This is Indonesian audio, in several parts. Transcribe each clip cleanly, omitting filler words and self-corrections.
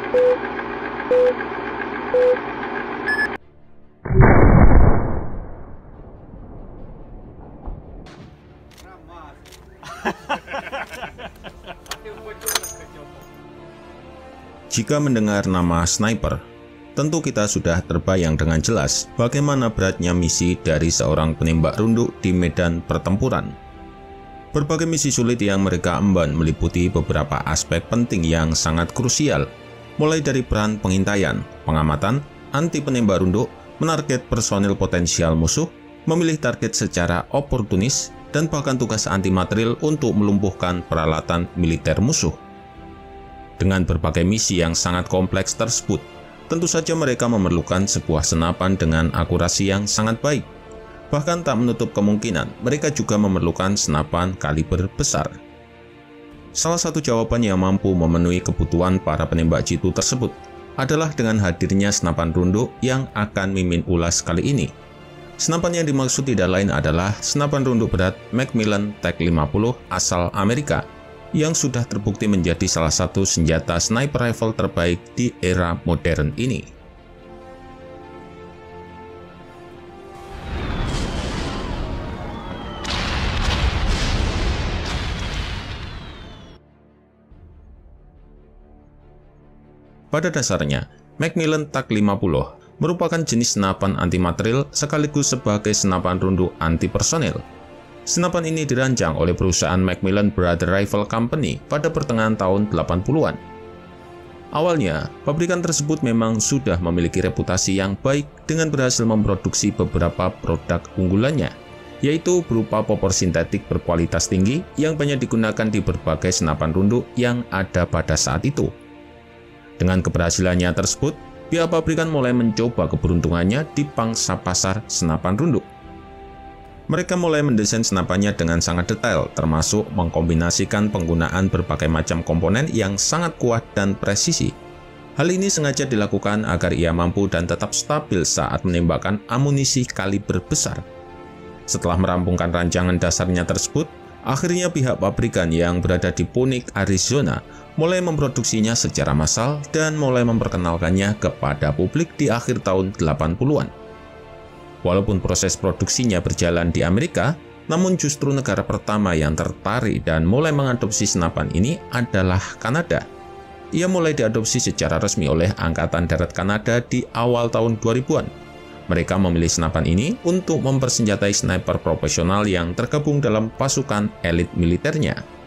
Jika mendengar nama sniper, tentu kita sudah terbayang dengan jelas bagaimana beratnya misi dari seorang penembak runduk di medan pertempuran. Berbagai misi sulit yang mereka emban meliputi beberapa aspek penting yang sangat krusial, mulai dari peran pengintaian, pengamatan, anti penembak runduk, menarget personil potensial musuh, memilih target secara oportunis, dan bahkan tugas anti material untuk melumpuhkan peralatan militer musuh. Dengan berbagai misi yang sangat kompleks tersebut, tentu saja mereka memerlukan sebuah senapan dengan akurasi yang sangat baik. Bahkan tak menutup kemungkinan mereka juga memerlukan senapan kaliber besar. Salah satu jawaban yang mampu memenuhi kebutuhan para penembak jitu tersebut adalah dengan hadirnya senapan runduk yang akan Mimin ulas kali ini. Senapan yang dimaksud tidak lain adalah senapan runduk berat Macmillan TAC-50 asal Amerika, yang sudah terbukti menjadi salah satu senjata sniper rifle terbaik di era modern ini. Pada dasarnya, Macmillan TAC-50 merupakan jenis senapan anti-material sekaligus sebagai senapan runduk anti-personil. Senapan ini dirancang oleh perusahaan Macmillan Brother Rifle Company pada pertengahan tahun 80-an. Awalnya, pabrikan tersebut memang sudah memiliki reputasi yang baik dengan berhasil memproduksi beberapa produk unggulannya, yaitu berupa popor sintetik berkualitas tinggi yang banyak digunakan di berbagai senapan runduk yang ada pada saat itu. Dengan keberhasilannya tersebut, pihak pabrikan mulai mencoba keberuntungannya di pangsa pasar senapan runduk. Mereka mulai mendesain senapannya dengan sangat detail, termasuk mengkombinasikan penggunaan berbagai macam komponen yang sangat kuat dan presisi. Hal ini sengaja dilakukan agar ia mampu dan tetap stabil saat menembakkan amunisi kaliber besar. Setelah merampungkan rancangan dasarnya tersebut, akhirnya pihak pabrikan yang berada di Phoenix, Arizona, mulai memproduksinya secara massal dan mulai memperkenalkannya kepada publik di akhir tahun 80-an. Walaupun proses produksinya berjalan di Amerika, namun justru negara pertama yang tertarik dan mulai mengadopsi senapan ini adalah Kanada. Ia mulai diadopsi secara resmi oleh Angkatan Darat Kanada di awal tahun 2000-an. Mereka memilih senapan ini untuk mempersenjatai sniper profesional yang tergabung dalam pasukan elit militernya.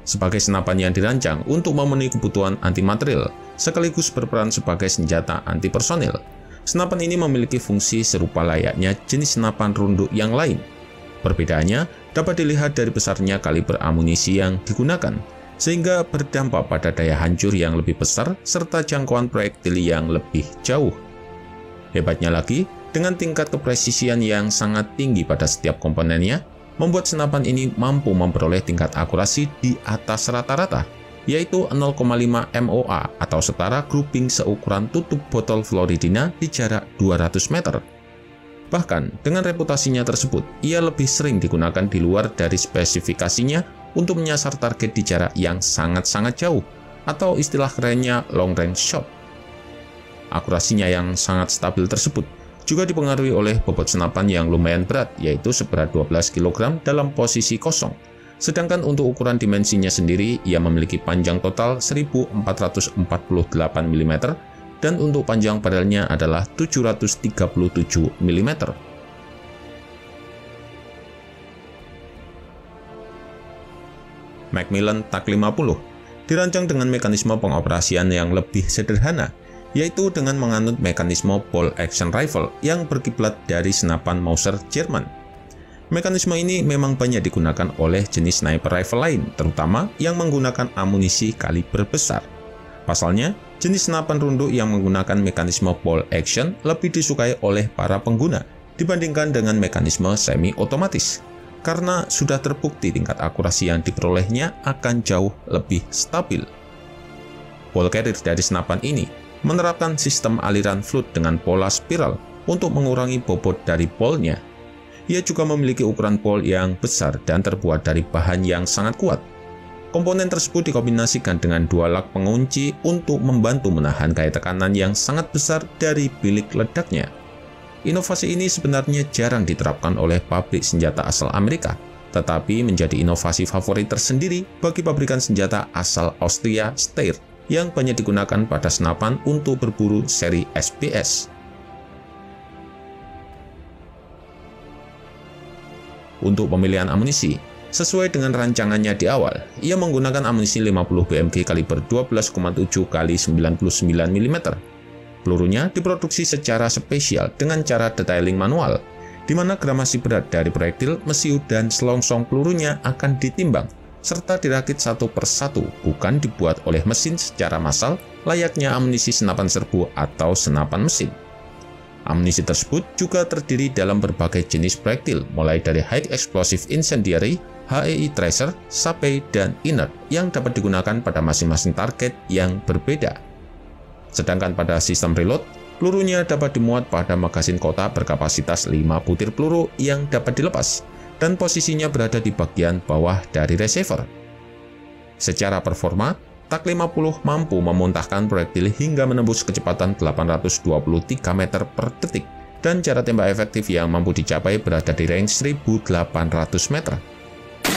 Sebagai senapan yang dirancang untuk memenuhi kebutuhan anti-material, sekaligus berperan sebagai senjata anti-personil, senapan ini memiliki fungsi serupa layaknya jenis senapan runduk yang lain. Perbedaannya dapat dilihat dari besarnya kaliber amunisi yang digunakan, sehingga berdampak pada daya hancur yang lebih besar serta jangkauan proyektil yang lebih jauh. Hebatnya lagi, dengan tingkat kepresisian yang sangat tinggi pada setiap komponennya, membuat senapan ini mampu memperoleh tingkat akurasi di atas rata-rata, yaitu 0,5 MOA atau setara grouping seukuran tutup botol Floridina di jarak 200 meter. Bahkan, dengan reputasinya tersebut, ia lebih sering digunakan di luar dari spesifikasinya untuk menyasar target di jarak yang sangat-sangat jauh, atau istilah kerennya long range shot. Akurasinya yang sangat stabil tersebut juga dipengaruhi oleh bobot senapan yang lumayan berat, yaitu seberat 12 kg dalam posisi kosong. Sedangkan untuk ukuran dimensinya sendiri, ia memiliki panjang total 1448 mm dan untuk panjang barelnya adalah 737 mm. Macmillan TAC-50 dirancang dengan mekanisme pengoperasian yang lebih sederhana, yaitu dengan menganut mekanisme bolt action rifle yang berkiblat dari senapan Mauser Jerman. Mekanisme ini memang banyak digunakan oleh jenis sniper rifle lain, terutama yang menggunakan amunisi kaliber besar. Pasalnya, jenis senapan runduk yang menggunakan mekanisme bolt action lebih disukai oleh para pengguna dibandingkan dengan mekanisme semi-otomatis, karena sudah terbukti tingkat akurasi yang diperolehnya akan jauh lebih stabil. Ball carrier dari senapan ini menerapkan sistem aliran fluid dengan pola spiral untuk mengurangi bobot dari bolnya. Ia juga memiliki ukuran ball yang besar dan terbuat dari bahan yang sangat kuat. Komponen tersebut dikombinasikan dengan 2 lak pengunci untuk membantu menahan gaya tekanan yang sangat besar dari bilik ledaknya. Inovasi ini sebenarnya jarang diterapkan oleh pabrik senjata asal Amerika, tetapi menjadi inovasi favorit tersendiri bagi pabrikan senjata asal Austria Steyr yang banyak digunakan pada senapan untuk berburu seri SBS. Untuk pemilihan amunisi, sesuai dengan rancangannya di awal, ia menggunakan amunisi 50 BMG kaliber 12,7 x 99 mm. Pelurunya diproduksi secara spesial dengan cara detailing manual, di mana gramasi berat dari proyektil, mesiu, dan selongsong pelurunya akan ditimbang, serta dirakit satu persatu, bukan dibuat oleh mesin secara massal layaknya amunisi senapan serbu atau senapan mesin. Amunisi tersebut juga terdiri dalam berbagai jenis proyektil, mulai dari High Explosive Incendiary, HEI Tracer, SAPEI, dan Inert yang dapat digunakan pada masing-masing target yang berbeda. Sedangkan pada sistem reload, pelurunya dapat dimuat pada magasin kotak berkapasitas 5 butir peluru yang dapat dilepas, dan posisinya berada di bagian bawah dari receiver. Secara performa, TAK 50 mampu memuntahkan proyektil hingga menembus kecepatan 823 meter per detik, dan jarak tembak efektif yang mampu dicapai berada di range 1.800 meter.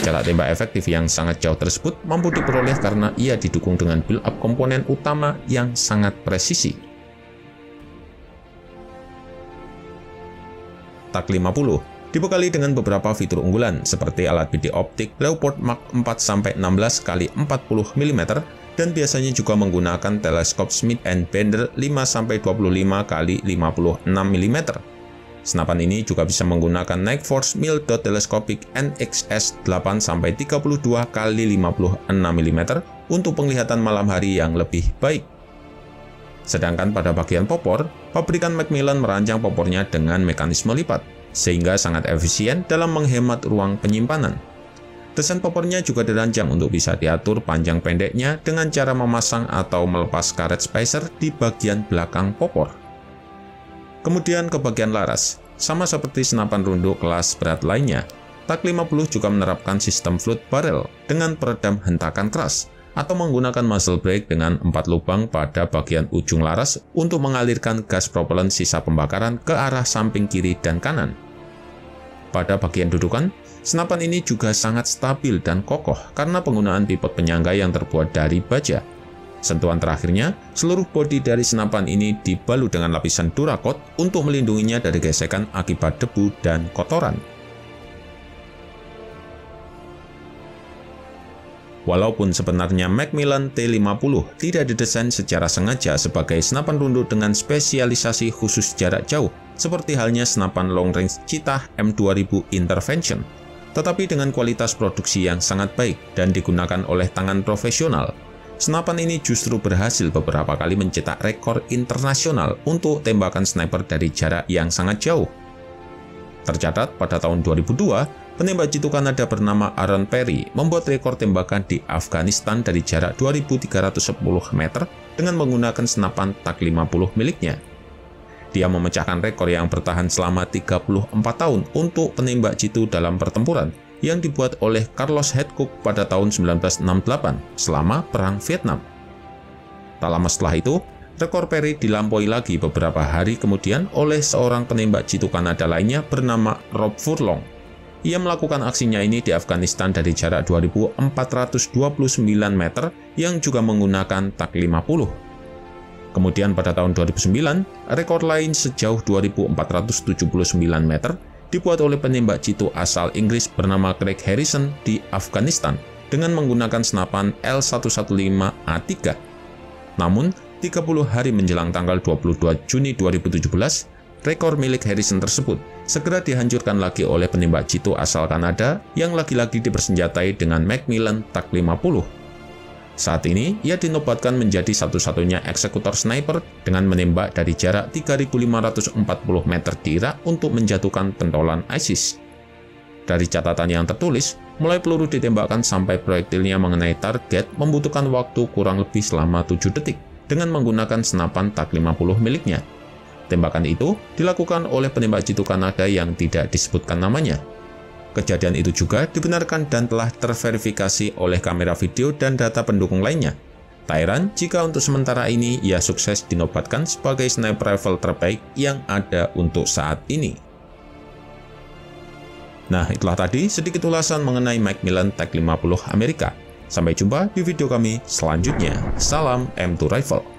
Jarak tembak efektif yang sangat jauh tersebut mampu diperoleh karena ia didukung dengan build-up komponen utama yang sangat presisi. TAK 50 dibekali dengan beberapa fitur unggulan seperti alat bidik optik Leopard Mark 4-16 x 40 mm dan biasanya juga menggunakan teleskop Smith & Bender 5-25 x 56 mm. Senapan ini juga bisa menggunakan Night Force Mill Dot Telescopic NXS 8-32 x 56 mm untuk penglihatan malam hari yang lebih baik. Sedangkan pada bagian popor, pabrikan Macmillan merancang popornya dengan mekanisme lipat, sehingga sangat efisien dalam menghemat ruang penyimpanan. Desain popornya juga dirancang untuk bisa diatur panjang pendeknya dengan cara memasang atau melepas karet spacer di bagian belakang popor. Kemudian ke bagian laras, sama seperti senapan rundu kelas berat lainnya, TAK 50 juga menerapkan sistem float barrel dengan peredam hentakan keras, atau menggunakan muzzle brake dengan 4 lubang pada bagian ujung laras untuk mengalirkan gas propelan sisa pembakaran ke arah samping kiri dan kanan. Pada bagian dudukan, senapan ini juga sangat stabil dan kokoh karena penggunaan pivot penyangga yang terbuat dari baja. Sentuhan terakhirnya, seluruh bodi dari senapan ini dibalut dengan lapisan Duracoat untuk melindunginya dari gesekan akibat debu dan kotoran. Walaupun sebenarnya Macmillan T50 tidak didesain secara sengaja sebagai senapan rundu dengan spesialisasi khusus jarak jauh, seperti halnya senapan long range Cheetah M2000 Intervention, tetapi dengan kualitas produksi yang sangat baik dan digunakan oleh tangan profesional, senapan ini justru berhasil beberapa kali mencetak rekor internasional untuk tembakan sniper dari jarak yang sangat jauh. Tercatat pada tahun 2002, penembak jitu Kanada bernama Aaron Perry membuat rekor tembakan di Afghanistan dari jarak 2.310 meter dengan menggunakan senapan TAK 50 miliknya. Dia memecahkan rekor yang bertahan selama 34 tahun untuk penembak jitu dalam pertempuran yang dibuat oleh Carlos Hedcock pada tahun 1968 selama Perang Vietnam. Tak lama setelah itu, rekor Perry dilampaui lagi beberapa hari kemudian oleh seorang penembak jitu Kanada lainnya bernama Rob Furlong. Ia melakukan aksinya ini di Afghanistan dari jarak 2.429 meter yang juga menggunakan TAK 50. Kemudian pada tahun 2009, rekor lain sejauh 2.479 meter dibuat oleh penembak jitu asal Inggris bernama Craig Harrison di Afghanistan dengan menggunakan senapan L115A3. Namun, 30 hari menjelang tanggal 22 Juni 2017, rekor milik Harrison tersebut segera dihancurkan lagi oleh penembak jitu asal Kanada yang lagi-lagi dipersenjatai dengan Macmillan TAK 50. Saat ini, ia dinobatkan menjadi satu-satunya eksekutor sniper dengan menembak dari jarak 3.540 meter di Irak untuk menjatuhkan pentolan ISIS. Dari catatan yang tertulis, mulai peluru ditembakkan sampai proyektilnya mengenai target membutuhkan waktu kurang lebih selama 7 detik dengan menggunakan senapan TAK 50 miliknya. Tembakan itu dilakukan oleh penembak jitu Kanada yang tidak disebutkan namanya. Kejadian itu juga dibenarkan dan telah terverifikasi oleh kamera video dan data pendukung lainnya. Tak heran jika untuk sementara ini ia sukses dinobatkan sebagai sniper rifle terbaik yang ada untuk saat ini. Nah, itulah tadi sedikit ulasan mengenai Macmillan TAC-50 Amerika. Sampai jumpa di video kami selanjutnya. Salam M2 Rifle.